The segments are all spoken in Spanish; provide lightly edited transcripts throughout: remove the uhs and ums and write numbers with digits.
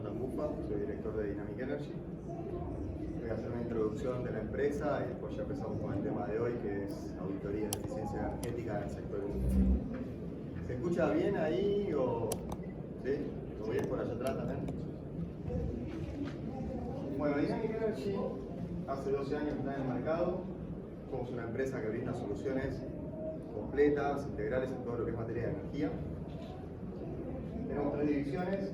Jonathan Buffa, soy director de Dynamic Energy. Voy a hacer una introducción de la empresa y después ya empezamos con el tema de hoy, que es auditoría de eficiencia energética en el sector industrial. ¿Se escucha bien ahí o sí? ¿Lo voy a ir por allá atrás también? Bueno, Dynamic Energy hace 12 años que está en el mercado. Somos una empresa que brinda soluciones completas, integrales en todo lo que es materia de energía. Tenemos tres divisiones: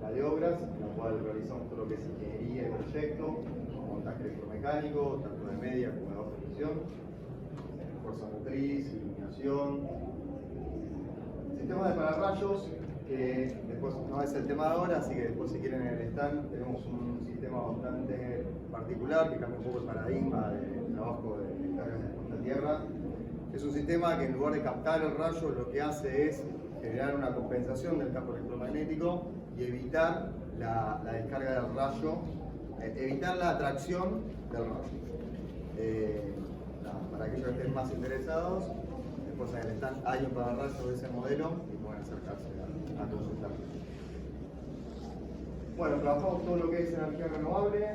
la de obras, en la cual realizamos todo lo que es ingeniería y proyecto, montaje electromecánico, tanto de media como de baja tensión, fuerza motriz, iluminación, sistemas de pararrayos, que después no es el tema de ahora, así que después si quieren en el stand tenemos un sistema bastante particular que cambia un poco el paradigma del trabajo de cargas de puesta a tierra. Es un sistema que en lugar de captar el rayo lo que hace es generar una compensación del campo electromagnético y evitar la descarga del rayo, evitar la atracción del rayo. Para aquellos que estén más interesados, después en el stand hay un pararrayo de ese modelo y pueden acercarse a consultar. Bueno, trabajamos todo lo que es energía renovable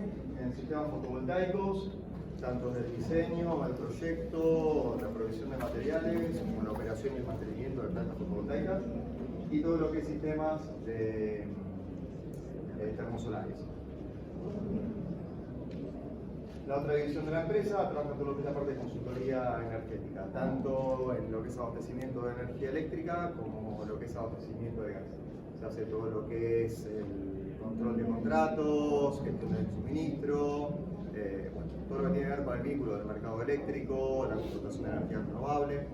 en sistemas fotovoltaicos, tanto en el diseño, el proyecto, la provisión de materiales, como la operación y el mantenimiento de plantas fotovoltaicas, y todo lo que es sistemas de termosolares. La otra división de la empresa trabaja todo lo que es la parte de consultoría energética, tanto en lo que es abastecimiento de energía eléctrica como lo que es abastecimiento de gas. Se hace todo lo que es el control de contratos, gestión del suministro, bueno, todo lo que tiene que ver con el vínculo del mercado eléctrico, la contratación de energía renovable.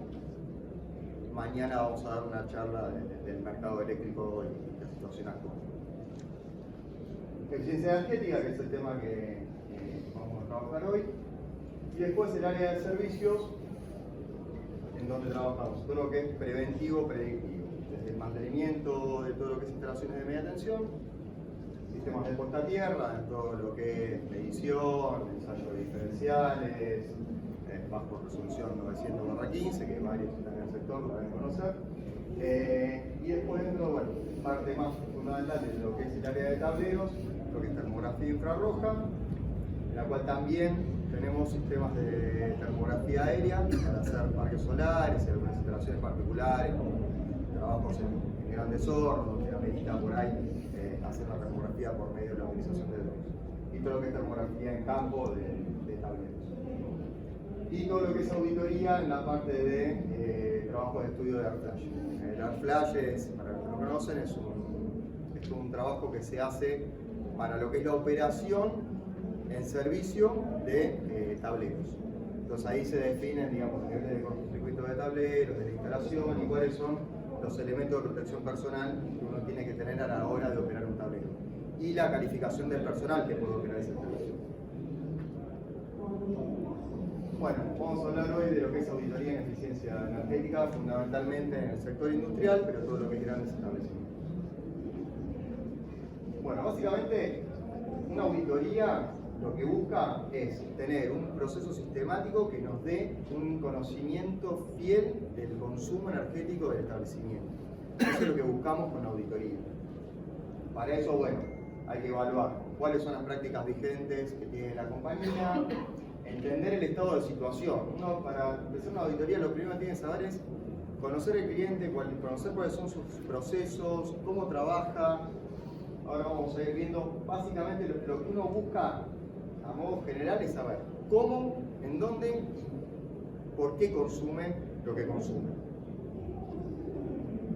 Mañana vamos a dar una charla del mercado eléctrico y la situación actual. Eficiencia energética, que es el tema que vamos a trabajar hoy. Y después el área de servicios, en donde trabajamos todo lo que es preventivo, predictivo. Desde el mantenimiento de todo lo que es instalaciones de media tensión, sistemas de puesta a tierra, en todo lo que es medición, ensayo de diferenciales, bajo resolución 900/15, que varios están en el sector, lo deben conocer. Y después dentro, bueno, parte más fundamental de lo que es el área de tableros, lo que es termografía infrarroja, en la cual también tenemos sistemas de termografía aérea para hacer parques solares y algunas instalaciones particulares, como trabajos en grandes hornos, donde amerita por ahí hacer la termografía por medio de la utilización de drones. Y todo lo que es termografía en campo de tableros. Y todo lo que es auditoría en la parte de trabajo de estudio de AirFlash. El AirFlash, para los que no conocen, es un trabajo que se hace para lo que es la operación en servicio de tableros. Entonces ahí se definen, digamos, los niveles de cortocircuito de tableros, de la instalación y cuáles son los elementos de protección personal que uno tiene que tener a la hora de operar un tablero. Y la calificación del personal que puede operar esa instalación. Bueno, vamos a hablar hoy de lo que es auditoría en eficiencia energética, fundamentalmente en el sector industrial, pero todo lo que es grandes establecimientos. Bueno, básicamente una auditoría lo que busca es tener un proceso sistemático que nos dé un conocimiento fiel del consumo energético del establecimiento. Eso es lo que buscamos con la auditoría. Para eso, bueno, hay que evaluar cuáles son las prácticas vigentes que tiene la compañía, entender el estado de situación. Uno, para empezar una auditoría, lo primero que tiene que saber es conocer el cliente, conocer cuáles son sus procesos, cómo trabaja. Ahora vamos a ir viendo básicamente lo que uno busca a modo general es saber cómo, en dónde y por qué consume lo que consume.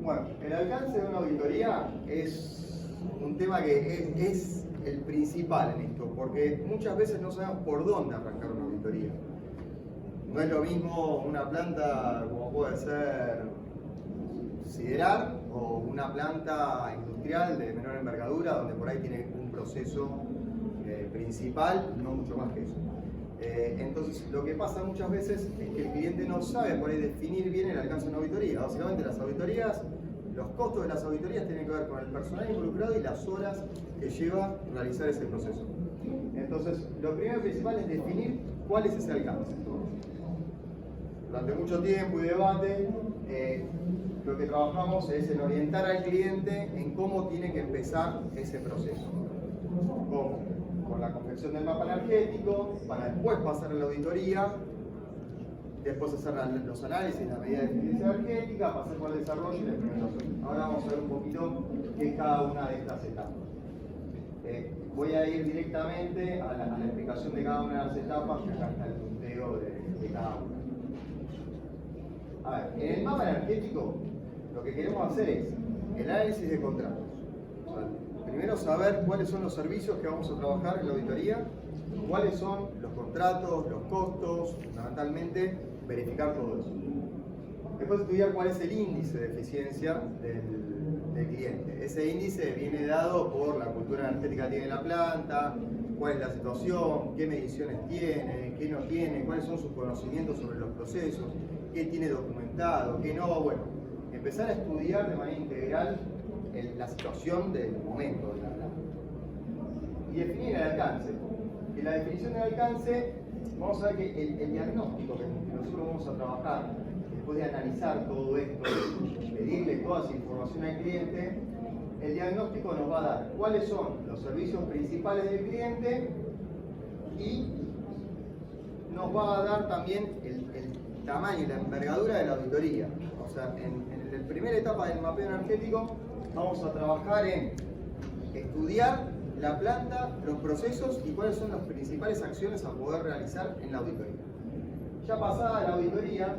Bueno, el alcance de una auditoría es un tema que es el principal en esto, porque muchas veces no sabemos por dónde arrancar una auditoría. No es lo mismo una planta como puede ser sideral o una planta industrial de menor envergadura, donde por ahí tiene un proceso principal, no mucho más que eso. Entonces, lo que pasa muchas veces es que el cliente no sabe por ahí definir bien el alcance de una auditoría. Básicamente las auditorías, los costos de las auditorías tienen que ver con el personal involucrado y las horas que lleva realizar ese proceso. Entonces, lo primero y principal es definir cuál es ese alcance. Durante mucho tiempo y debate, lo lo que trabajamos es en orientar al cliente en cómo tiene que empezar ese proceso. ¿Cómo? Con la confección del mapa energético, para después pasar a la auditoría, después hacer los análisis, la medida de eficiencia energética, pasar por el desarrollo y la implementación. Ahora vamos a ver un poquito qué es cada una de estas etapas. Voy a ir directamente a la explicación de cada una de las etapas, que acá está el punteo de cada una. A ver, en el mapa energético lo que queremos hacer es el análisis de contratos. O sea, primero saber cuáles son los servicios que vamos a trabajar en la auditoría, cuáles son los contratos, los costos, fundamentalmente verificar todo eso. Después estudiar cuál es el índice de eficiencia del cliente. Ese índice viene dado por la cultura energética que tiene la planta, cuál es la situación, qué mediciones tiene, qué no tiene, cuáles son sus conocimientos sobre los procesos, qué tiene documentado, qué no. Bueno, empezar a estudiar de manera integral la situación del momento de la planta. Y definir el alcance. En la definición del alcance, vamos a ver que el diagnóstico que nosotros vamos a trabajar, después de analizar todo esto, pedirle toda esa información al cliente, el diagnóstico nos va a dar cuáles son los servicios principales del cliente y nos va a dar también el tamaño y la envergadura de la auditoría. O sea, en la primera etapa del mapeo energético vamos a trabajar en estudiar la planta, los procesos y cuáles son las principales acciones a poder realizar en la auditoría. Ya pasada la auditoría,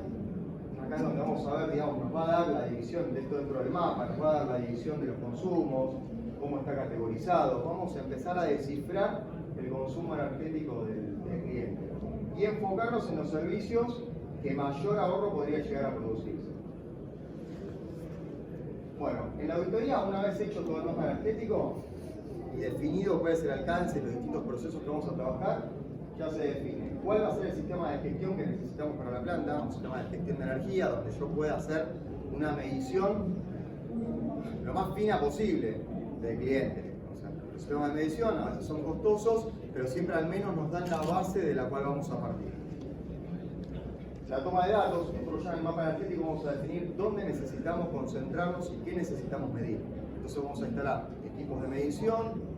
acá es donde vamos a ver, digamos, nos va a dar la división de esto dentro del mapa, nos va a dar la división de los consumos, cómo está categorizado, vamos a empezar a descifrar el consumo energético del cliente y enfocarnos en los servicios que mayor ahorro podría llegar a producirse. Bueno, en la auditoría, una vez hecho todo el mapa energético y definido cuál es el alcance de los distintos procesos que vamos a trabajar, ya se define cuál va a ser el sistema de gestión que necesitamos para la planta, un sistema de gestión de energía donde yo pueda hacer una medición lo más fina posible del cliente. O sea, los sistemas de medición a veces son costosos, pero siempre al menos nos dan la base de la cual vamos a partir. La toma de datos, nosotros ya en el mapa energético vamos a definir dónde necesitamos concentrarnos y qué necesitamos medir. Entonces vamos a instalar equipos de medición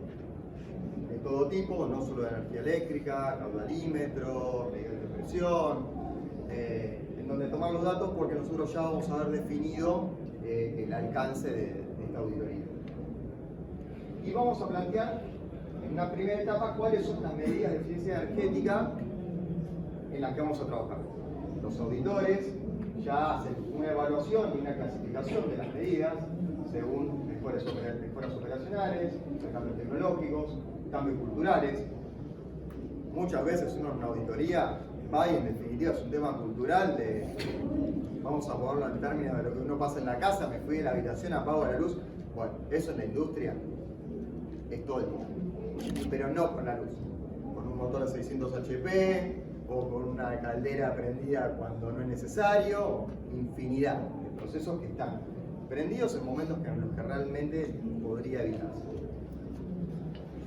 de todo tipo, no solo de energía eléctrica, caudalímetro, medidores de presión, en donde tomar los datos porque nosotros ya vamos a haber definido el alcance de esta auditoría. Y vamos a plantear en una primera etapa cuáles son las medidas de eficiencia energética en las que vamos a trabajar. Los auditores ya hacen una evaluación y una clasificación de las medidas según mejoras operacionales, cambios tecnológicos, cambios culturales. Muchas veces uno en una auditoría va y en definitiva es un tema cultural de, vamos a ponerlo en términos de lo que uno pasa en la casa, me fui de la habitación, apago la luz. Bueno, eso en la industria es todo el día, pero no con la luz, con un motor de 600 HP, o con una caldera prendida cuando no es necesario, infinidad de procesos que están prendidos en momentos en los que realmente podría evitarse.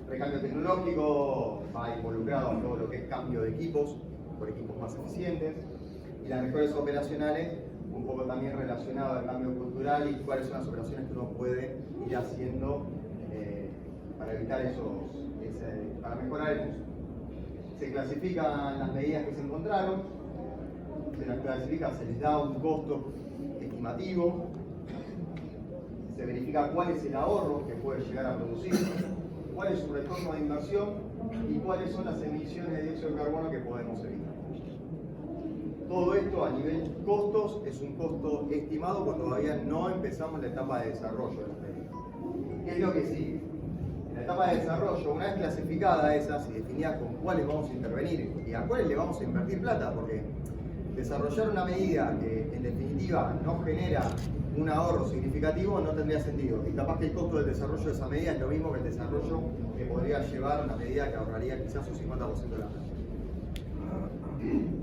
Recambio tecnológico va involucrado en todo lo que es cambio de equipos por equipos más eficientes y las mejores operacionales un poco también relacionado al cambio cultural y cuáles son las operaciones que uno puede ir haciendo para evitar para mejorar el uso. Se clasifican las medidas que se encontraron, se las clasifica, se les da un costo estimativo, se verifica cuál es el ahorro que puede llegar a producir, cuál es su retorno de inversión y cuáles son las emisiones de dióxido de carbono que podemos evitar. Todo esto a nivel costos es un costo estimado cuando todavía no empezamos la etapa de desarrollo de las medidas. ¿Qué es lo que sigue? En la etapa de desarrollo, una vez clasificadas esas y definidas con cuáles vamos a intervenir y a cuáles le vamos a invertir plata, porque desarrollar una medida que en definitiva no genera un ahorro significativo no tendría sentido. Y capaz que el costo del desarrollo de esa medida es lo mismo que el desarrollo que podría llevar una medida que ahorraría quizás un 50% de la plata.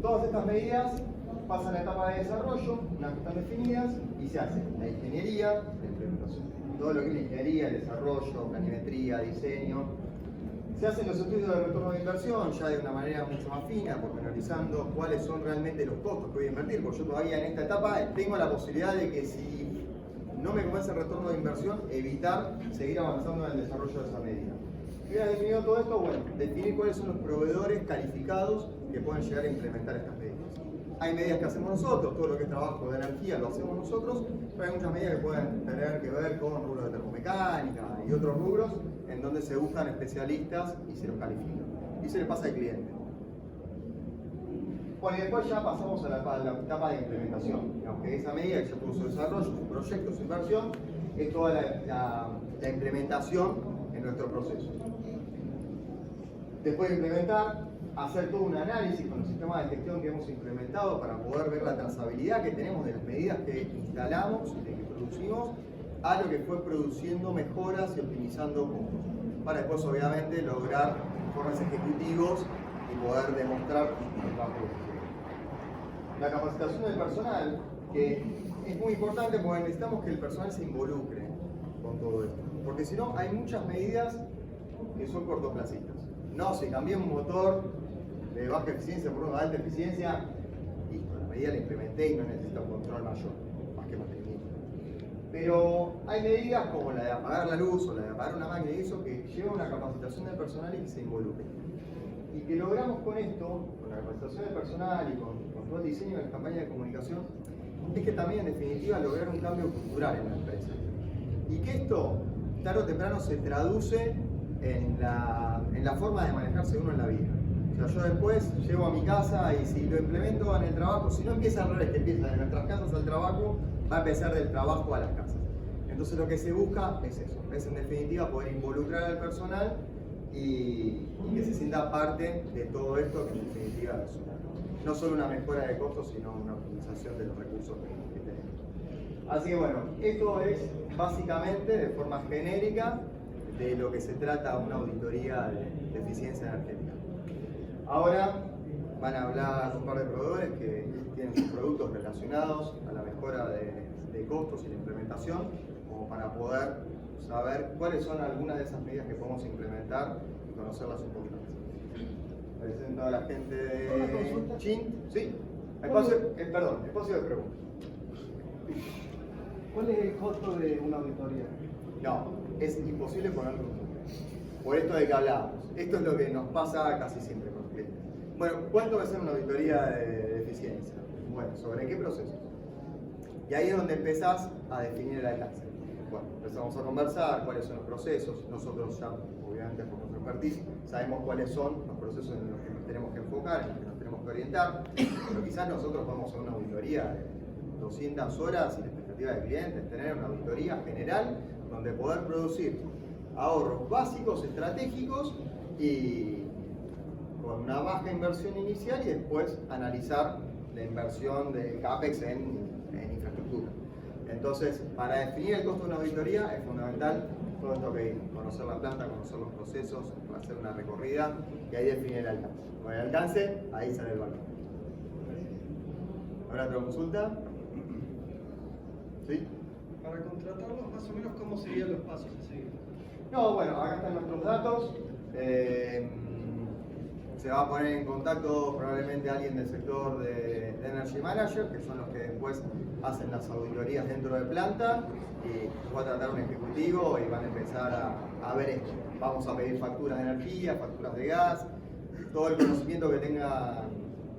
Todas estas medidas pasan a la etapa de desarrollo, unas que están definidas, y se hace la ingeniería, la implementación. Todo lo que es la ingeniería, el desarrollo, planimetría, diseño. Se hacen los estudios de retorno de inversión ya de una manera mucho más fina, pormenorizando cuáles son realmente los costos que voy a invertir, porque yo todavía en esta etapa tengo la posibilidad de que si no me convence el retorno de inversión, evitar seguir avanzando en el desarrollo de esa medida. Y una vez definido todo esto, bueno, definir cuáles son los proveedores calificados que pueden llegar a implementar estas medidas. Hay medidas que hacemos nosotros, todo lo que es trabajo de energía lo hacemos nosotros, pero hay muchas medidas que pueden tener que ver con rubros de termomecánica y otros rubros en donde se buscan especialistas y se los califican. Y se les pasa al cliente. Bueno, y después ya pasamos a la etapa de implementación. Digamos que esa medida que ya tuvo su desarrollo, su proyecto, su inversión, es toda la implementación en nuestro proceso. Después de implementar, hacer todo un análisis con los sistemas de gestión que hemos implementado para poder ver la trazabilidad que tenemos de las medidas que instalamos y de que producimos a lo que fue produciendo mejoras y optimizando costos. Para después, obviamente, lograr informes ejecutivos y poder demostrar el trabajo que se hizo. La capacitación del personal, que es muy importante porque necesitamos que el personal se involucre con todo esto. Porque si no, hay muchas medidas que son cortoplacistas. No, si cambié un motor de baja eficiencia por uno de alta eficiencia, listo, la medida la implementé y no necesito un control mayor, más que mantenimiento. Pero hay medidas como la de apagar la luz o la de apagar una máquina y eso que lleva una capacitación del personal y que se involucre. Y que logramos con esto, con la capacitación del personal y con todo el diseño de las campañas de comunicación, es que también en definitiva lograr un cambio cultural en la empresa. Y que esto, tarde o temprano, se traduce en la forma de manejarse uno en la vida. O sea, yo después llego a mi casa y si lo implemento en el trabajo, si no empieza al revés, que empieza de nuestras casas al trabajo, va a empezar del trabajo a las casas. Entonces lo que se busca es eso, es en definitiva poder involucrar al personal y que se sienta parte de todo esto, que en definitiva es no solo una mejora de costos, sino una optimización de los recursos que tenemos. Así que bueno, esto es básicamente, de forma genérica, de lo que se trata una auditoría de eficiencia energética. Ahora van a hablar un par de proveedores que tienen sus productos relacionados a la mejora de costos y la implementación, como para poder saber cuáles son algunas de esas medidas que podemos implementar y conocerlas un poquito más. Presento a la gente de Chint. Sí, espacio de preguntas. ¿Cuál es el costo de una auditoría? No, es imposible ponerlo en número. Por esto de que hablábamos. Esto es lo que nos pasa casi siempre con los clientes. Bueno, ¿cuánto va a ser una auditoría de eficiencia? Bueno, ¿sobre qué procesos? Y ahí es donde empezás a definir el alcance. Bueno, empezamos a conversar cuáles son los procesos. Nosotros ya, obviamente por nuestra expertise, sabemos cuáles son los procesos en los que nos tenemos que enfocar, en los que nos tenemos que orientar. Pero quizás nosotros vamos a una auditoría de 200 horas y la expectativa del cliente es tener una auditoría general donde poder producir ahorros básicos, estratégicos y con una baja inversión inicial y después analizar la inversión de CAPEX en infraestructura. Entonces, para definir el costo de una auditoría es fundamental todo esto que vimos, conocer la planta, conocer los procesos, hacer una recorrida y ahí definir el alcance. Con el alcance, ahí sale el valor. ¿Habrá otra consulta? ¿Sí? Para contratarlos, más o menos, ¿cómo serían los pasos a seguir? No, bueno, acá están nuestros datos. Se va a poner en contacto probablemente alguien del sector de Energy Manager, que son los que después hacen las auditorías dentro de planta, y nos va a tratar un ejecutivo y van a empezar a ver esto. Vamos a pedir facturas de energía, facturas de gas, todo el conocimiento que tengan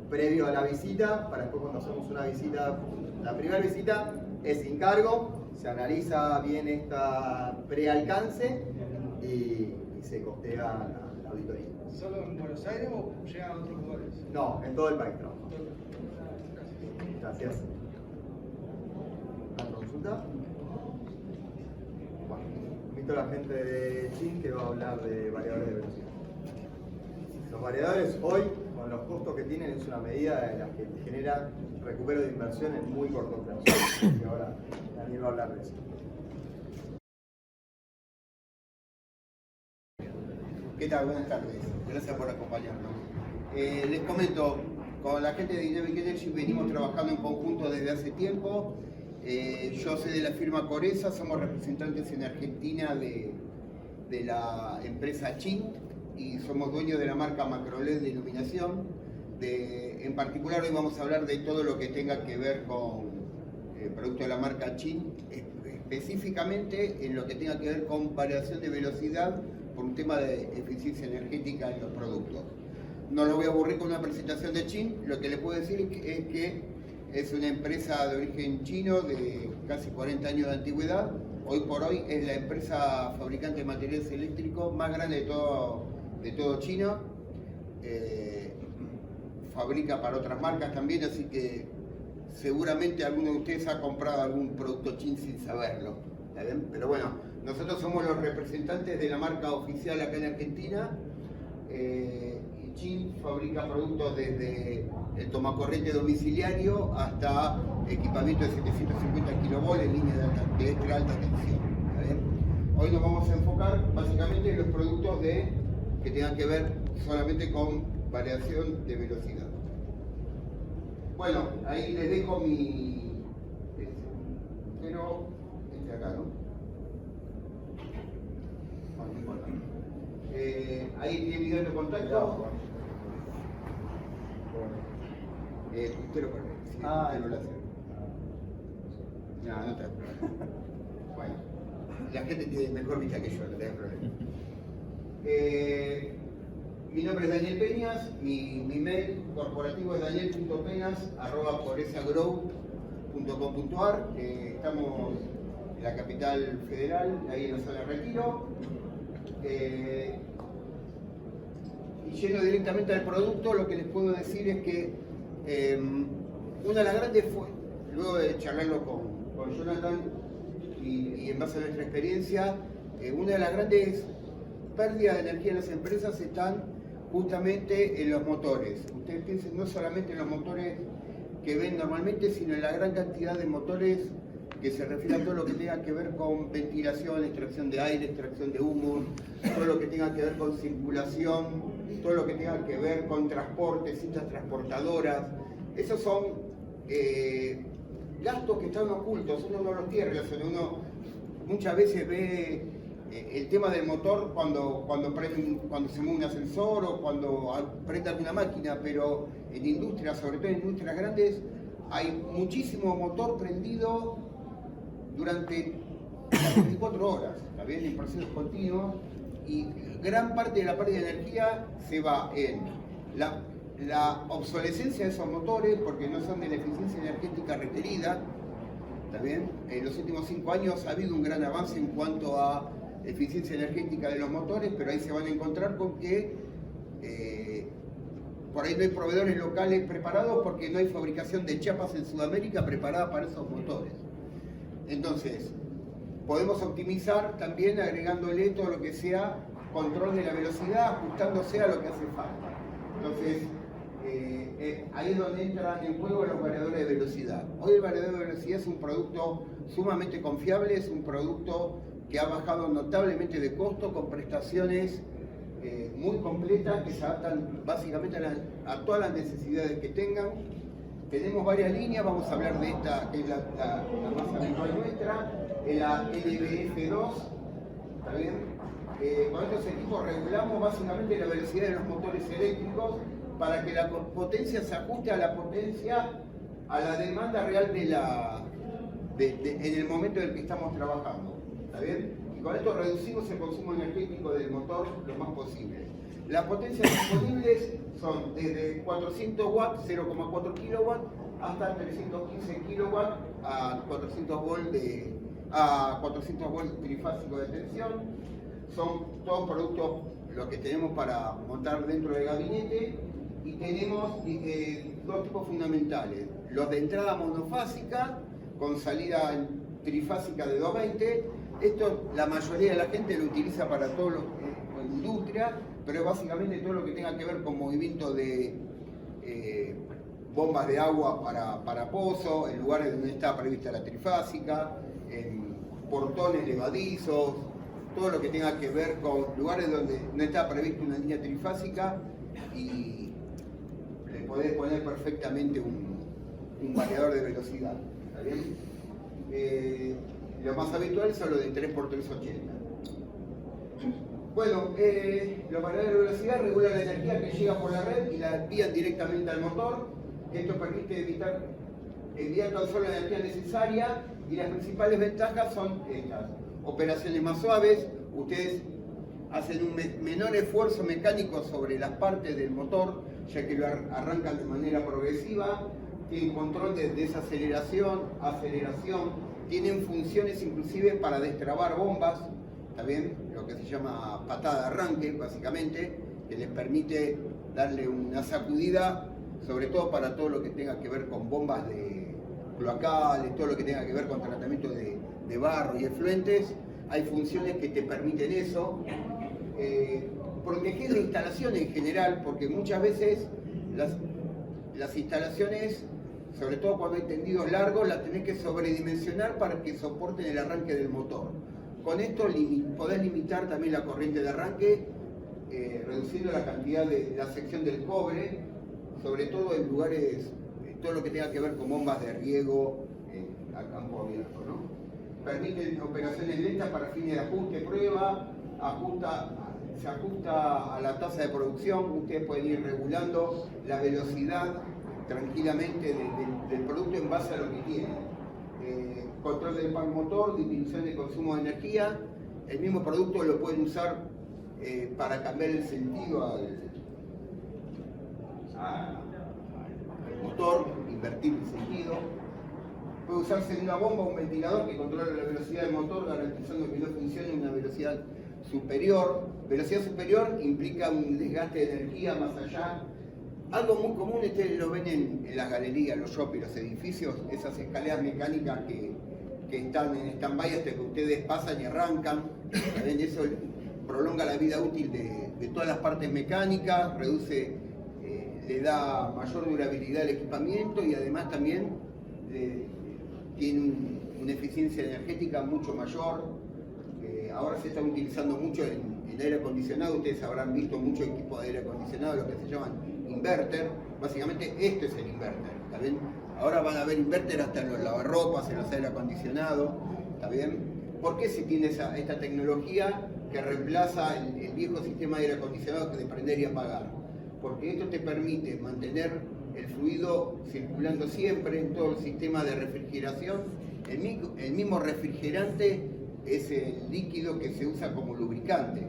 previo a la visita, para después cuando hacemos una visita, la primera visita es sin cargo, se analiza bien esta prealcance y se costea la auditoría. ¿Solo en Buenos Aires o llegan a otros lugares? No, en todo el país trabajamos. Gracias. ¿Otra consulta? Bueno, invito a la gente de Chint que va a hablar de variadores de velocidad. Los variadores hoy, con los costos que tienen, es una medida en la que genera recupero de inversión en muy corto plazo. Y ahora Daniel va a hablar de eso. ¿Qué tal? Buenas tardes. Gracias por acompañarnos. Les comento, con la gente de Dynamic Energy venimos trabajando en conjunto desde hace tiempo. Yo soy de la firma Coresa, somos representantes en Argentina de la empresa Chint y somos dueños de la marca Macroled de iluminación. En particular hoy vamos a hablar de todo lo que tenga que ver con el producto de la marca Chint, específicamente en lo que tenga que ver con variación de velocidad por un tema de eficiencia energética en los productos. No lo voy a aburrir con una presentación de Chin, lo que le puedo decir es que es una empresa de origen chino de casi 40 años de antigüedad. Hoy por hoy es la empresa fabricante de materiales eléctricos más grande de todo China. Fabrica para otras marcas también, así que seguramente alguno de ustedes ha comprado algún producto Chin sin saberlo. ¿Está bien? Pero bueno, nosotros somos los representantes de la marca oficial acá en Argentina. Y Chin fabrica productos desde el tomacorriente domiciliario hasta equipamiento de 750 kV en línea de extra alta tensión. ¿Está bien? Hoy nos vamos a enfocar básicamente en los productos que tengan que ver solamente con variación de velocidad. Bueno, ahí les dejo mi... Pero este acá, ¿no? Bueno, no importa. Ahí tiene mi dato de contacto. Usted lo pone. Sí, usted lo hace. No está. Bueno, la gente tiene mejor vista que yo, no tengo problema. Mi nombre es Daniel Peñas, mi mail corporativo es daniel.peñas@poresagrow.com.ar. Estamos en la capital federal, ahí en la zona de Retiro. Y yendo directamente al producto, lo que les puedo decir es que una de las grandes fue, luego de charlarlo con Jonathan y en base a nuestra experiencia, una de las grandes pérdidas de energía en las empresas están justamente en los motores. Ustedes piensen no solamente en los motores que ven normalmente, sino en la gran cantidad de motores que se refiere a todo lo que tenga que ver con ventilación, extracción de aire, extracción de humo, todo lo que tenga que ver con circulación, todo lo que tenga que ver con transporte, cintas transportadoras. Esos son gastos que están ocultos, uno no los tiene, uno muchas veces ve el tema del motor cuando se mueve un ascensor o cuando prende alguna máquina, pero en industrias, sobre todo en industrias grandes, hay muchísimo motor prendido durante las 24 horas, ¿está bien? En procesos continuos, y gran parte de la pérdida de energía se va en la obsolescencia de esos motores porque no son de la eficiencia energética requerida, ¿está bien? En los últimos 5 años ha habido un gran avance en cuanto a eficiencia energética de los motores, pero ahí se van a encontrar con que por ahí no hay proveedores locales preparados porque no hay fabricación de chapas en Sudamérica preparada para esos motores. Entonces, podemos optimizar también agregándole todo lo que sea control de la velocidad, ajustándose a lo que hace falta. Entonces, ahí es donde entran en juego los variadores de velocidad. Hoy el variador de velocidad es un producto sumamente confiable, es un producto que ha bajado notablemente de costo con prestaciones muy completas que se adaptan básicamente a todas las necesidades que tengan. Tenemos varias líneas, vamos a hablar de esta, que es la más habitual nuestra, la LBF2, ¿está bien? Con estos equipos regulamos básicamente la velocidad de los motores eléctricos para que la potencia se ajuste a la potencia, a la demanda real en el momento en el que estamos trabajando. ¿Está bien? Y con esto reducimos el consumo energético del motor lo más posible. Las potencias disponibles son desde 400 watts, 0,4 kilowatts, hasta 315 kilowatts a 400 volts trifásico de tensión. Son todos productos los que tenemos para montar dentro del gabinete y tenemos dos tipos fundamentales. Los de entrada monofásica con salida trifásica de 220. Esto la mayoría de la gente lo utiliza para todo lo en industria, pero es básicamente todo lo que tenga que ver con movimiento de bombas de agua para pozo, en lugares donde está prevista la trifásica, en portones levadizos, todo lo que tenga que ver con lugares donde no está prevista una línea trifásica y le podés poner perfectamente un variador de velocidad. ¿Está bien? Lo más habitual son los de 3x380. Bueno, los variadores de velocidad regulan la energía que llega por la red y la envían directamente al motor. Esto permite enviar tan solo la energía necesaria Y las principales ventajas son estas: operaciones más suaves, ustedes hacen un menor esfuerzo mecánico sobre las partes del motor, ya que lo arrancan de manera progresiva, tienen control de desaceleración, aceleración, tienen funciones inclusive para destrabar bombas, ¿está bien? Lo que se llama patada de arranque, básicamente, que les permite darle una sacudida, sobre todo para todo lo que tenga que ver con bombas de cloacales, todo lo que tenga que ver con tratamiento de barro y efluentes. Hay funciones que te permiten eso. Proteger la instalación en general, porque muchas veces las instalaciones, sobre todo cuando hay tendidos largos, las tenés que sobredimensionar para que soporten el arranque del motor. Con esto podés limitar también la corriente de arranque, reduciendo la cantidad de la sección del cobre, sobre todo en lugares, todo lo que tenga que ver con bombas de riego al campo abierto, ¿no? Permiten operaciones lentas para fines de ajuste, prueba, se ajusta a la tasa de producción. Ustedes pueden ir regulando la velocidad tranquilamente del producto en base a lo que tienen. Control del par motor, disminución de consumo de energía. El mismo producto lo pueden usar para cambiar el sentido al motor, invertir el sentido. Puede usarse en una bomba o un ventilador que controla la velocidad del motor, garantizando que no funcione a una velocidad superior. Velocidad superior implica un desgaste de energía más allá. Algo muy común, ustedes lo ven en las galerías, los shopping, los edificios, esas escaleras mecánicas que están en stand-by hasta que ustedes pasan y arrancan. ¿Ven? Eso prolonga la vida útil de todas las partes mecánicas, reduce, le da mayor durabilidad al equipamiento y además también tiene una eficiencia energética mucho mayor. Ahora se está utilizando mucho en aire acondicionado. Ustedes habrán visto muchos equipos de aire acondicionado, lo que se llaman inverter. Básicamente esto es el inverter, ¿está bien? Ahora van a ver inverter hasta en los lavarropas, en los aire acondicionados, ¿está bien? ¿Por qué se tiene esta tecnología que reemplaza el viejo sistema de aire acondicionado de prender y apagar? Porque esto te permite mantener el fluido circulando siempre en todo el sistema de refrigeración. El mismo refrigerante es el líquido que se usa como lubricante,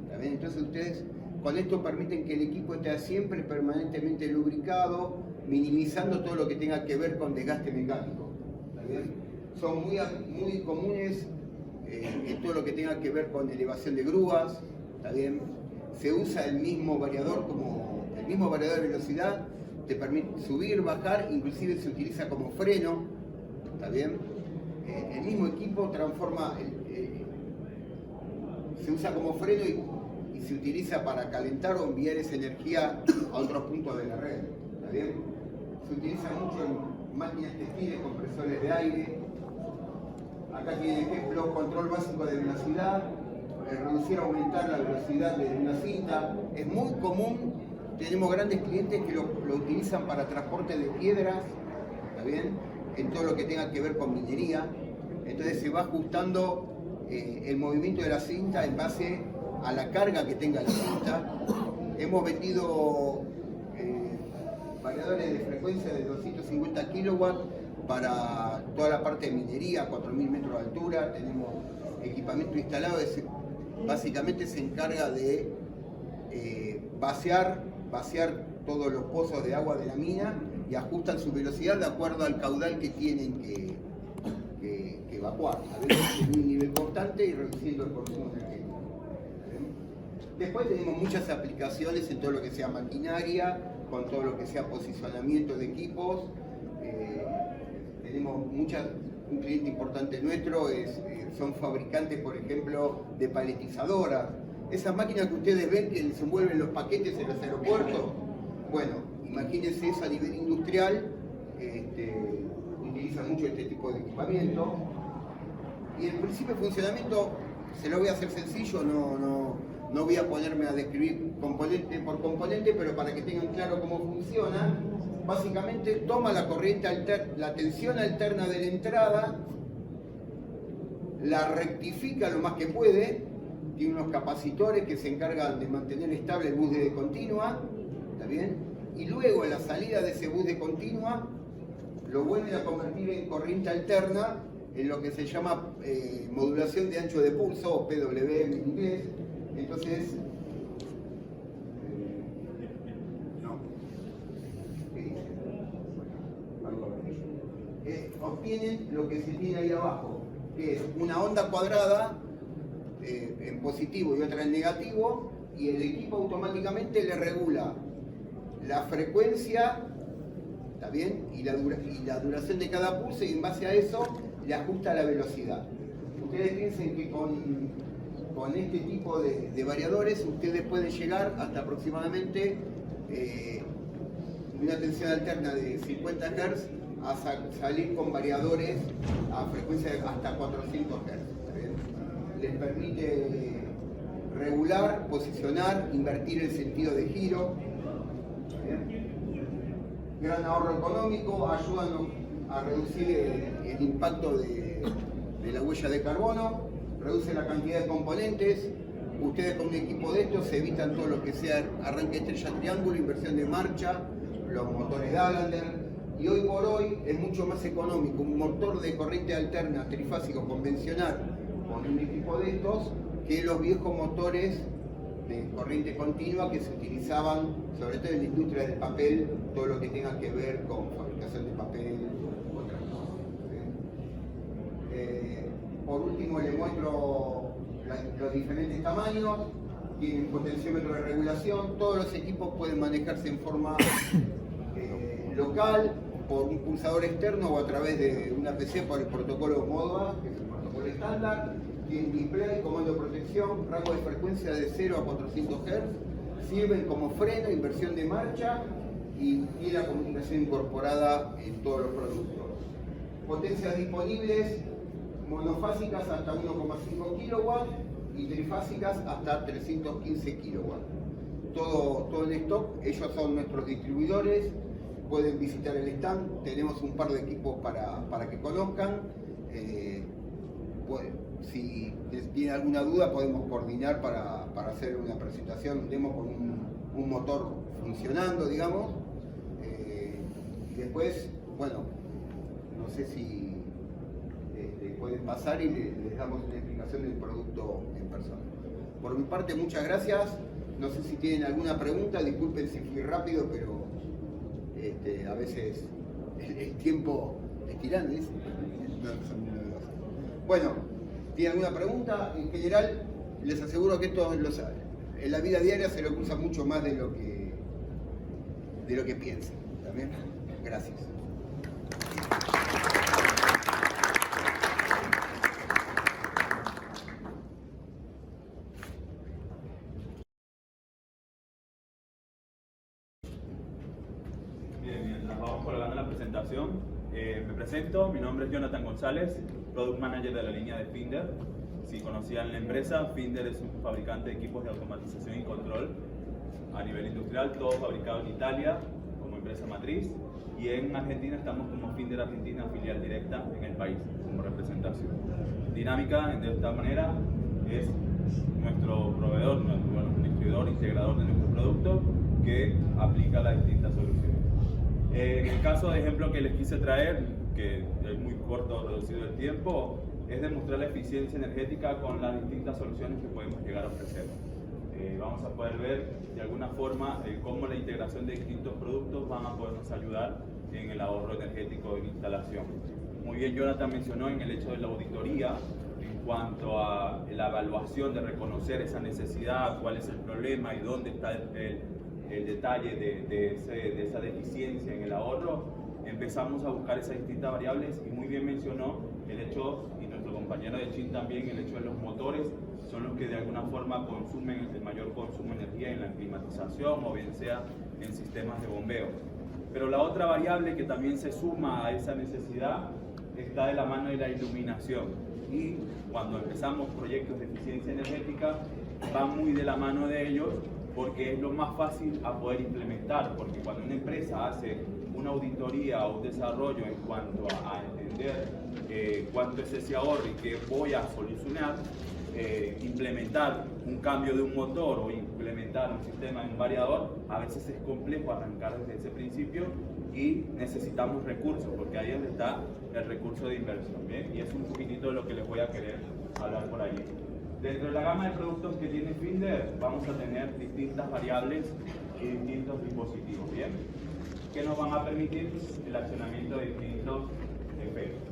¿está bien? Entonces ustedes con esto permiten que el equipo esté siempre permanentemente lubricado, minimizando todo lo que tenga que ver con desgaste mecánico, ¿está bien? Son muy comunes en todo lo que tenga que ver con elevación de grúas, ¿está bien? Se usa el mismo variador de velocidad, te permite subir, bajar, inclusive se utiliza como freno, ¿está bien? El mismo equipo se usa como freno y se utiliza para calentar o enviar esa energía a otros puntos de la red, ¿está bien? Se utiliza mucho en máquinas textiles, compresores de aire. Acá tiene ejemplo, control básico de velocidad, reducir o aumentar la velocidad de una cinta. Es muy común, tenemos grandes clientes que lo utilizan para transporte de piedras, ¿está bien? En todo lo que tenga que ver con minería. Entonces se va ajustando el movimiento de la cinta en base a la carga que tenga la cinta. Hemos vendido variadores de frecuencia de 250 kilowatts para toda la parte de minería, 4.000 metros de altura. Tenemos equipamiento instalado, básicamente se encarga de vaciar todos los pozos de agua de la mina y ajustan su velocidad de acuerdo al caudal que tienen que evacuar, a veces en un nivel constante y reduciendo el consumo energético. Después tenemos muchas aplicaciones en todo lo que sea maquinaria, con todo lo que sea posicionamiento de equipos. Tenemos un cliente importante nuestro son fabricantes, por ejemplo, de paletizadoras. Esas máquinas que ustedes ven que se envuelven los paquetes en los aeropuertos, bueno, imagínense eso a nivel industrial, utilizan mucho este tipo de equipamiento. Y el principio de funcionamiento, se lo voy a hacer sencillo, no voy a ponerme a describir componente por componente, pero para que tengan claro cómo funciona. Básicamente toma la corriente la tensión alterna de la entrada, la rectifica lo más que puede, tiene unos capacitores que se encargan de mantener estable el bus de continua, ¿está bien? Y luego en la salida de ese bus de continua lo vuelven a convertir en corriente alterna en lo que se llama modulación de ancho de pulso, o PWM en inglés. Entonces, obtienen lo que se tiene ahí abajo, que es una onda cuadrada en positivo y otra en negativo, y el equipo automáticamente le regula la frecuencia, ¿está bien? Y la duración de cada pulso, y en base a eso le ajusta la velocidad. Ustedes piensen que con este tipo de variadores ustedes pueden llegar hasta aproximadamente una tensión alterna de 50 Hz a salir con variadores a frecuencia de hasta 400 Hz. ¿Está bien? Les permite regular, posicionar, invertir el sentido de giro. ¿Está bien? Gran ahorro económico, ayudan a reducir el impacto de la huella de carbono, reduce la cantidad de componentes. Ustedes con un equipo de estos se evitan todo lo que sea arranque estrella triángulo, inversión de marcha, los motores Dallander, y hoy por hoy es mucho más económico un motor de corriente alterna trifásico convencional con un equipo de estos que los viejos motores de corriente continua que se utilizaban sobre todo en la industria del papel, todo lo que tenga que ver con fabricación de papel, otras cosas. Por último les muestro los diferentes tamaños, tienen potenciómetro de regulación, todos los equipos pueden manejarse en forma local, por un pulsador externo o a través de una PC por el protocolo Modbus, que es el protocolo estándar. Tienen display, comando de protección, rango de frecuencia de 0 a 400 Hz, sirven como freno, inversión de marcha y la comunicación incorporada en todos los productos. Potencias disponibles, monofásicas hasta 1,5 kW y trifásicas hasta 315 kW. Todo en stock, ellos son nuestros distribuidores. Pueden visitar el stand, tenemos un par de equipos para que conozcan. Si tienen alguna duda podemos coordinar para hacer una presentación, un demo con un motor funcionando, digamos. Y después, bueno, no sé si pueden pasar y les damos una explicación del producto en persona. Por mi parte, muchas gracias. No sé si tienen alguna pregunta, disculpen si fui rápido, pero a veces el tiempo es tirante. Bueno, ¿tienen alguna pregunta? En general, les aseguro que esto en la vida diaria se lo usa mucho más de lo que piensan. ¿También? Gracias. Vamos colgando la presentación. Me presento, mi nombre es Jonathan González, Product Manager de la línea de Finder. Si conocían la empresa, Finder es un fabricante de equipos de automatización y control a nivel industrial, todo fabricado en Italia como empresa matriz, y en Argentina estamos como Finder Argentina, filial directa en el país, como representación. Dinámica, de esta manera, es nuestro proveedor, un distribuidor integrador de nuestro producto que aplica las distintas soluciones. En el caso de ejemplo que les quise traer, que es muy corto, reducido el tiempo, es demostrar la eficiencia energética con las distintas soluciones que podemos llegar a ofrecer. Vamos a poder ver de alguna forma cómo la integración de distintos productos van a podernos ayudar en el ahorro energético en instalación. Muy bien, Jonathan mencionó en el hecho de la auditoría, en cuanto a la evaluación de reconocer esa necesidad, cuál es el problema y dónde está el detalle de esa deficiencia en el ahorro. Empezamos a buscar esas distintas variables y muy bien mencionó el hecho, y nuestro compañero de Chin también, el hecho de los motores son los que de alguna forma consumen el mayor consumo de energía en la climatización o bien sea en sistemas de bombeo. Pero la otra variable que también se suma a esa necesidad está de la mano de la iluminación, y cuando empezamos proyectos de eficiencia energética va muy de la mano de ellos, porque es lo más fácil a poder implementar, porque cuando una empresa hace una auditoría o un desarrollo en cuanto a entender cuánto es ese ahorro y qué voy a solucionar, implementar un cambio de un motor o implementar un sistema de un variador, a veces es complejo arrancar desde ese principio y necesitamos recursos, porque ahí es donde está el recurso de inversión, ¿bien? Y es un poquitito de lo que les voy a querer hablar por allí. Dentro de la gama de productos que tiene Finder, vamos a tener distintas variables y distintos dispositivos, ¿bien? Que nos van a permitir el accionamiento de distintos efectos.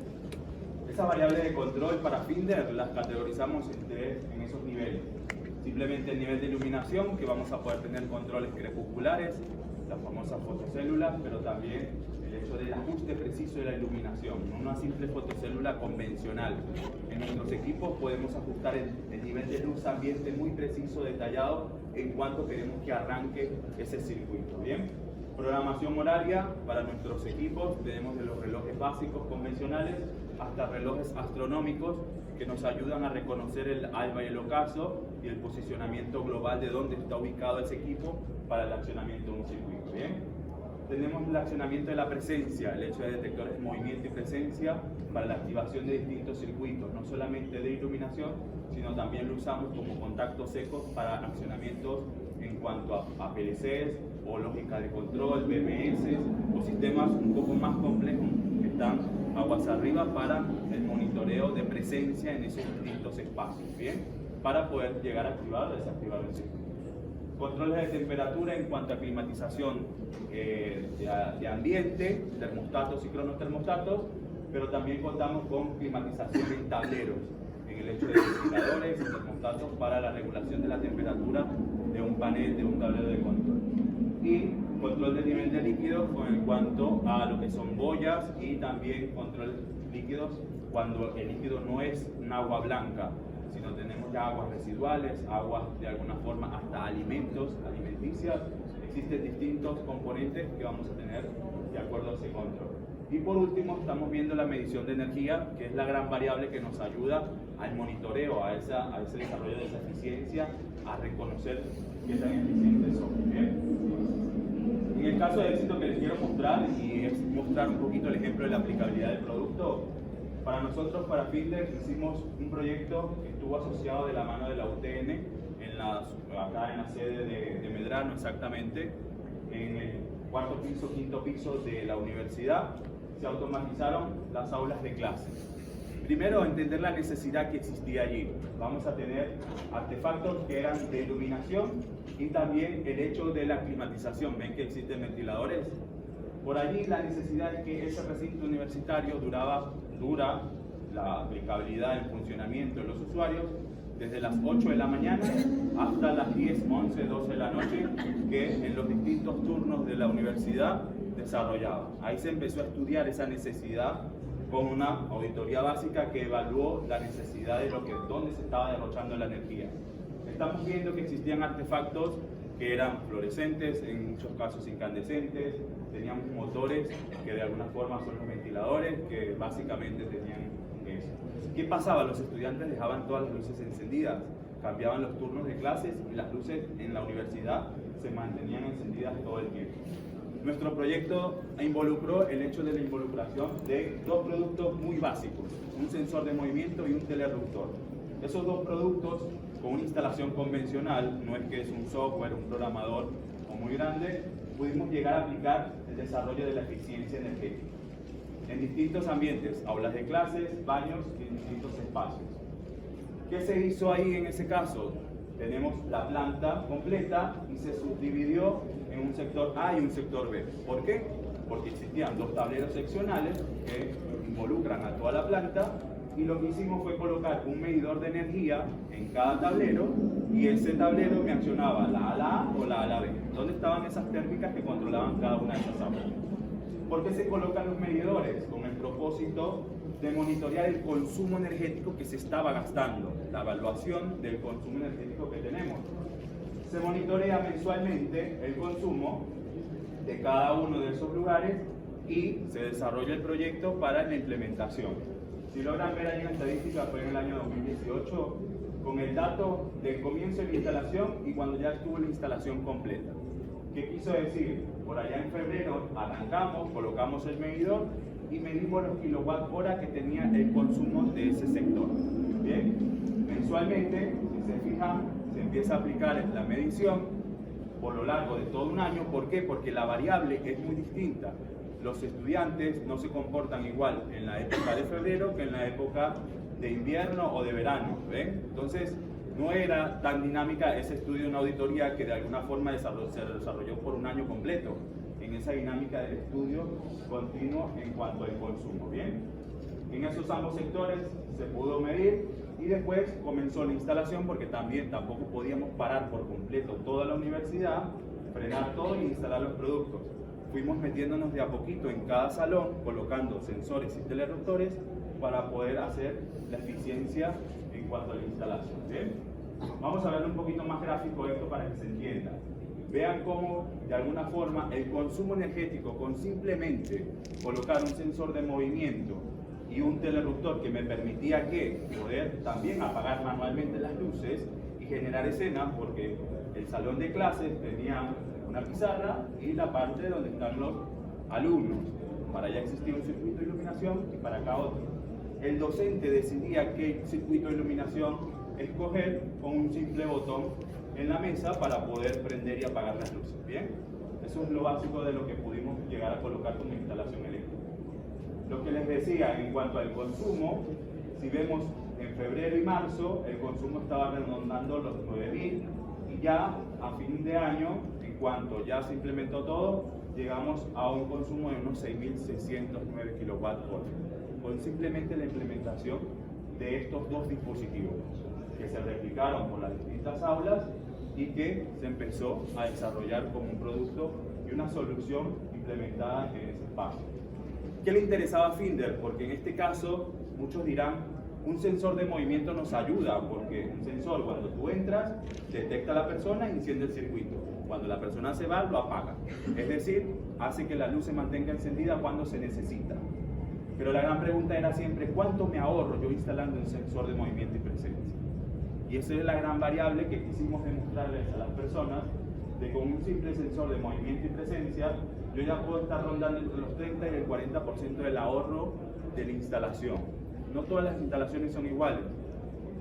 Esas variables de control para Finder las categorizamos en esos niveles. Simplemente el nivel de iluminación, que vamos a poder tener controles crepusculares, las famosas fotocélulas, pero también el hecho del ajuste preciso de la iluminación, no una simple fotocélula convencional. En nuestros equipos podemos ajustar el nivel de luz ambiente muy preciso, detallado, en cuanto queremos que arranque ese circuito, ¿bien? Programación horaria para nuestros equipos, tenemos de los relojes básicos convencionales hasta relojes astronómicos que nos ayudan a reconocer el alba y el ocaso y el posicionamiento global de dónde está ubicado ese equipo para el accionamiento de un circuito, ¿bien? Tenemos el accionamiento de la presencia, el hecho de detectores de movimiento y presencia para la activación de distintos circuitos, no solamente de iluminación, sino también lo usamos como contactos secos para accionamientos en cuanto a PLCs o lógica de control, BMS o sistemas un poco más complejos que están aguas arriba para el monitoreo de presencia en esos distintos espacios, ¿bien? Para poder llegar a activar o desactivar el circuito. Controles de temperatura en cuanto a climatización de ambiente, termostatos y cronotermostatos, pero también contamos con climatización en tableros, en el hecho de ventiladores y termostatos para la regulación de la temperatura de un panel, de un tablero de control. Y control de nivel de líquidos en cuanto a lo que son boyas y también control líquidos cuando el líquido no es un agua blanca, sino tenemos ya aguas residuales, aguas de alguna forma hasta alimentos, alimenticias. Existen distintos componentes que vamos a tener de acuerdo a ese control. Y por último estamos viendo la medición de energía, que es la gran variable que nos ayuda al monitoreo, a ese desarrollo de esa eficiencia, a reconocer qué tan eficientes son. ¿Bien? En el caso de éxito que les quiero mostrar, y es mostrar un poquito el ejemplo de la aplicabilidad del producto, para nosotros, para Finder, hicimos un proyecto que estuvo asociado de la mano de la UTN, acá en la sede de Medrano exactamente, en el cuarto piso, quinto piso de la universidad. Se automatizaron las aulas de clase. Primero, entender la necesidad que existía allí. Vamos a tener artefactos que eran de iluminación y también el hecho de la climatización. Ven que existen ventiladores. Por allí la necesidad es que ese recinto universitario dura la aplicabilidad, el funcionamiento de los usuarios desde las 8 de la mañana hasta las 10, 11, 12 de la noche, que en los distintos turnos de la universidad desarrollaba. Ahí se empezó a estudiar esa necesidad con una auditoría básica que evaluó la necesidad de dónde se estaba derrochando la energía. Estamos viendo que existían artefactos que eran fluorescentes, en muchos casos incandescentes, teníamos motores que de alguna forma son los ventiladores, que básicamente tenían eso. ¿Qué pasaba? Los estudiantes dejaban todas las luces encendidas, cambiaban los turnos de clases y las luces en la universidad se mantenían encendidas todo el tiempo. Nuestro proyecto involucró el hecho de la involucración de dos productos muy básicos, un sensor de movimiento y un telerructor. Esos dos productos, con una instalación convencional, no es que es un software, un programador o muy grande, pudimos llegar a aplicar el desarrollo de la eficiencia energética en distintos ambientes, aulas de clases, baños y en distintos espacios. ¿Qué se hizo ahí en ese caso? Tenemos la planta completa y se subdividió en un sector A y un sector B. ¿Por qué? Porque existían dos tableros seccionales que involucran a toda la planta y lo que hicimos fue colocar un medidor de energía en cada tablero y ese tablero me accionaba la ala A o la ala B. ¿Dónde estaban esas térmicas que controlaban cada una de esas aulas? ¿Por qué se colocan los medidores? Con el propósito de monitorear el consumo energético que se estaba gastando, la evaluación del consumo energético que tenemos. Se monitorea mensualmente el consumo de cada uno de esos lugares y se desarrolla el proyecto para la implementación. Si logran ver ahí en la estadística, fue en el año 2018, con el dato del comienzo de la instalación y cuando ya estuvo la instalación completa. ¿Qué quiso decir? Por allá en febrero arrancamos, colocamos el medidor y medimos los kilowatt hora que tenía el consumo de ese sector. Bien, mensualmente, si se fijan, se empieza a aplicar la medición por lo largo de todo un año. ¿Por qué? Porque la variable es muy distinta. los estudiantes no se comportan igual en la época de febrero que en la época de invierno o de verano, ¿ven? Entonces, no era tan dinámica ese estudio de una auditoría que de alguna forma se desarrolló por un año completo, en esa dinámica del estudio continuo en cuanto al consumo, ¿bien? En esos ambos sectores se pudo medir y después comenzó la instalación porque tampoco podíamos parar por completo toda la universidad, frenar todo y instalar los productos. Fuimos metiéndonos de a poquito en cada salón, colocando sensores y telerruptores para poder hacer la eficiencia en cuanto a la instalación, ¿bien? Vamos a ver un poquito más gráfico esto para que se entienda. Vean cómo, de alguna forma, el consumo energético con simplemente colocar un sensor de movimiento y un telerruptor que me permitía poder también apagar manualmente las luces y generar escenas, porque el salón de clases tenía una pizarra y la parte donde están los alumnos. Para allá existía un circuito de iluminación y para acá otro. El docente decidía qué circuito de iluminación escoger con un simple botón en la mesa para poder prender y apagar las luces. ¿Bien? Eso es lo básico de lo que pudimos llegar a colocar como instalación eléctrica. Lo que les decía en cuanto al consumo, si vemos en febrero y marzo, el consumo estaba redondando los 9.000 y ya a fin de año, en cuanto ya se implementó todo, llegamos a un consumo de unos 6.609 kWh, con simplemente la implementación de estos dos dispositivos que se replicaron por las distintas aulas y que se empezó a desarrollar como un producto y una solución implementada en ese espacio. ¿Qué le interesaba a Finder? Porque en este caso, muchos dirán, un sensor de movimiento nos ayuda, porque un sensor, cuando tú entras, detecta a la persona y enciende el circuito. Cuando la persona se va, lo apaga. Es decir, hace que la luz se mantenga encendida cuando se necesita. Pero la gran pregunta era siempre, ¿cuánto me ahorro yo instalando un sensor de movimiento y presencia? Y esa es la gran variable que quisimos demostrarles a las personas, de con un simple sensor de movimiento y presencia, yo ya puedo estar rondando entre los 30 y el 40% del ahorro de la instalación. No todas las instalaciones son iguales,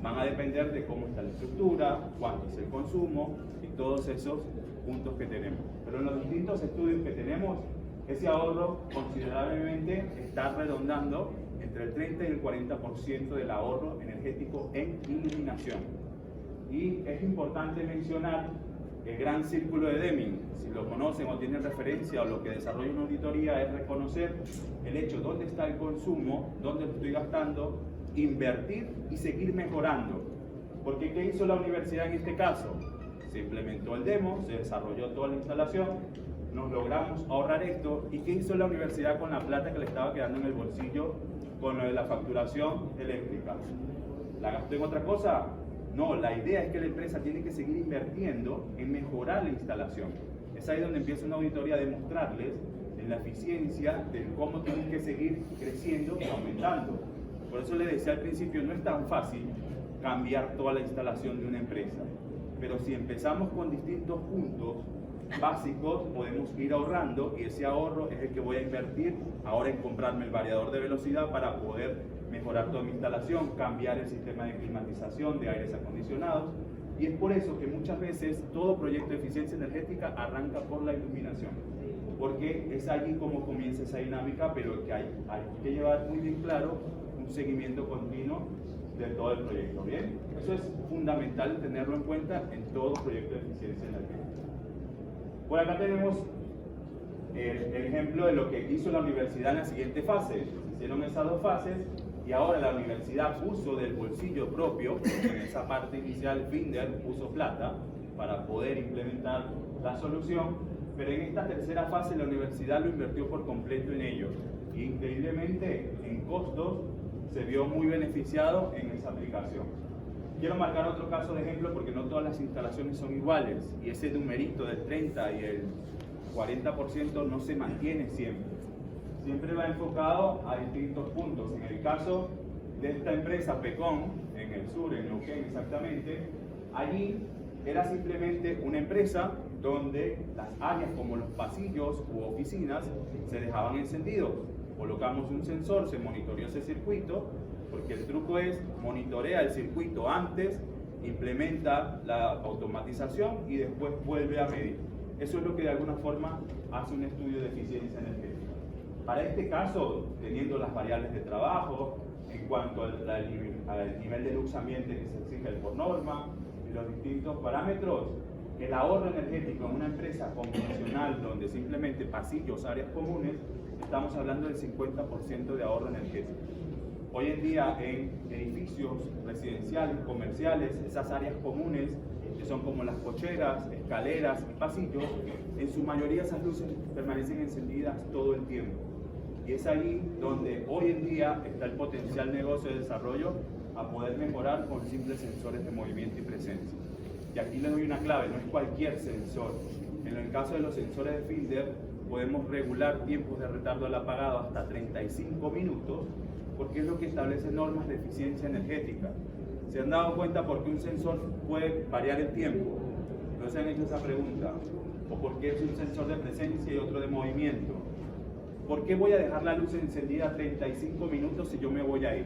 van a depender de cómo está la estructura, cuánto es el consumo y todos esos puntos que tenemos. Pero en los distintos estudios que tenemos, ese ahorro considerablemente está redondando entre el 30 y el 40% del ahorro energético en iluminación. Y es importante mencionar el gran círculo de Deming. Si lo conocen o tienen referencia o lo que desarrolla una auditoría es reconocer el hecho, dónde está el consumo, dónde lo estoy gastando, invertir y seguir mejorando. Porque ¿qué hizo la universidad en este caso? Se implementó el demo, se desarrolló toda la instalación, nos logramos ahorrar esto. ¿Y qué hizo la universidad con la plata que le estaba quedando en el bolsillo con lo de la facturación eléctrica? ¿La gastó en otra cosa? No, la idea es que la empresa tiene que seguir invirtiendo en mejorar la instalación. Es ahí donde empieza una auditoría a demostrarles en la eficiencia de cómo tienen que seguir creciendo y aumentando. Por eso les decía al principio, no es tan fácil cambiar toda la instalación de una empresa. Pero si empezamos con distintos puntos básicos, podemos ir ahorrando y ese ahorro es el que voy a invertir ahora en comprarme el variador de velocidad para poder mejorar toda mi instalación, cambiar el sistema de climatización, de aires acondicionados. Y es por eso que muchas veces todo proyecto de eficiencia energética arranca por la iluminación, porque es allí como comienza esa dinámica, pero que hay que llevar muy bien claro un seguimiento continuo de todo el proyecto. ¿Bien? Eso es fundamental tenerlo en cuenta en todo proyecto de eficiencia energética. Por acá tenemos el ejemplo de lo que hizo la universidad en la siguiente fase. Hicieron esas dos fases y ahora la universidad puso del bolsillo propio, en esa parte inicial Finder puso plata para poder implementar la solución, pero en esta tercera fase la universidad lo invirtió por completo en ello. Y increíblemente en costos se vio muy beneficiado en esa aplicación. Quiero marcar otro caso de ejemplo porque no todas las instalaciones son iguales y ese numerito del 30 y el 40% no se mantiene siempre. Siempre va enfocado a distintos puntos. En el caso de esta empresa Pecon, en el sur, en Neuquén exactamente, allí era simplemente una empresa donde las áreas como los pasillos u oficinas se dejaban encendidos. Colocamos un sensor, se monitoreó ese circuito, porque el truco es monitorea el circuito antes, implementa la automatización y después vuelve a medir. Eso es lo que de alguna forma hace un estudio de eficiencia energética. Para este caso, teniendo las variables de trabajo, en cuanto al nivel de lux ambiente que se exige por norma, y los distintos parámetros, el ahorro energético en una empresa convencional donde simplemente pasillos, áreas comunes, estamos hablando del 50% de ahorro energético. Hoy en día en edificios residenciales, comerciales, esas áreas comunes, que son como las cocheras, escaleras y pasillos, en su mayoría esas luces permanecen encendidas todo el tiempo. Y es ahí donde hoy en día está el potencial negocio de desarrollo a poder mejorar con simples sensores de movimiento y presencia. Y aquí les doy una clave, no es cualquier sensor. En el caso de los sensores de Finder, podemos regular tiempos de retardo al apagado hasta 35 minutos, porque es lo que establece normas de eficiencia energética. ¿Se han dado cuenta por qué un sensor puede variar el tiempo? ¿No se han hecho esa pregunta? ¿O por qué es un sensor de presencia y otro de movimiento? ¿Por qué voy a dejar la luz encendida 35 minutos si yo me voy a ir?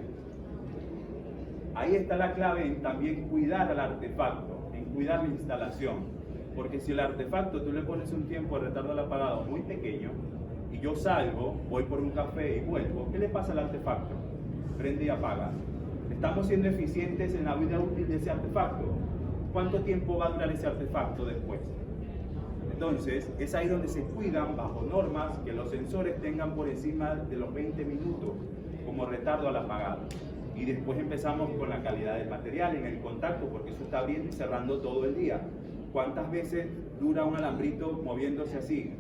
Ahí está la clave en también cuidar al artefacto, en cuidar la instalación. Porque si el artefacto tú le pones un tiempo de retardo al apagado muy pequeño, y yo salgo, voy por un café y vuelvo, ¿qué le pasa al artefacto? Prende y apaga. ¿Estamos siendo eficientes en la vida útil de ese artefacto? ¿Cuánto tiempo va a durar ese artefacto después? Entonces, es ahí donde se cuidan bajo normas que los sensores tengan por encima de los 20 minutos como retardo al apagado. Y después empezamos con la calidad del material en el contacto, porque eso está abriendo y cerrando todo el día. ¿Cuántas veces dura un alambrito moviéndose así?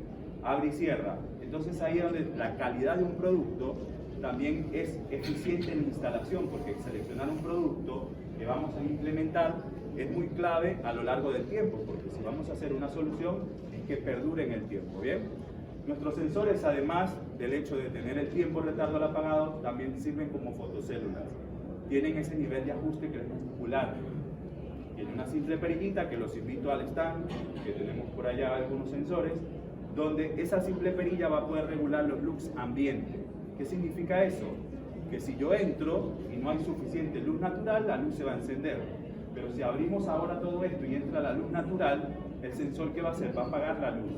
Abre y cierra. Entonces ahí es donde la calidad de un producto también es eficiente en la instalación, porque seleccionar un producto que vamos a implementar es muy clave a lo largo del tiempo, porque si vamos a hacer una solución es que perdure en el tiempo, ¿bien? Nuestros sensores, además del hecho de tener el tiempo de retardo al apagado, también sirven como fotocélulas. Tienen ese nivel de ajuste que es muscular. Tiene una simple perillita que los invito al stand, que tenemos por allá algunos sensores, donde esa simple perilla va a poder regular los lux ambiente. ¿Qué significa eso? Que si yo entro y no hay suficiente luz natural, la luz se va a encender. Pero si abrimos ahora todo esto y entra la luz natural, el sensor ¿qué va a hacer? Va a apagar la luz.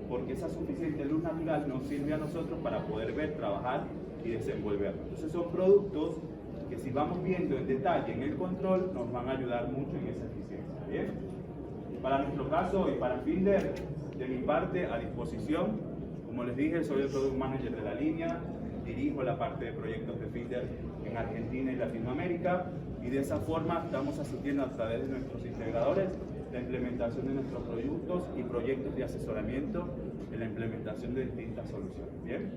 Porque esa suficiente luz natural nos sirve a nosotros para poder ver, trabajar y desenvolvernos. Entonces son productos que si vamos viendo en detalle en el control, nos van a ayudar mucho en esa eficiencia. ¿Bien? Para nuestro caso y para Finder, de mi parte, a disposición. Como les dije, soy el Product Manager de la línea, dirijo la parte de proyectos de Finder en Argentina y Latinoamérica, y de esa forma estamos asistiendo a través de nuestros integradores la implementación de nuestros productos y proyectos de asesoramiento en la implementación de distintas soluciones. ¿Bien?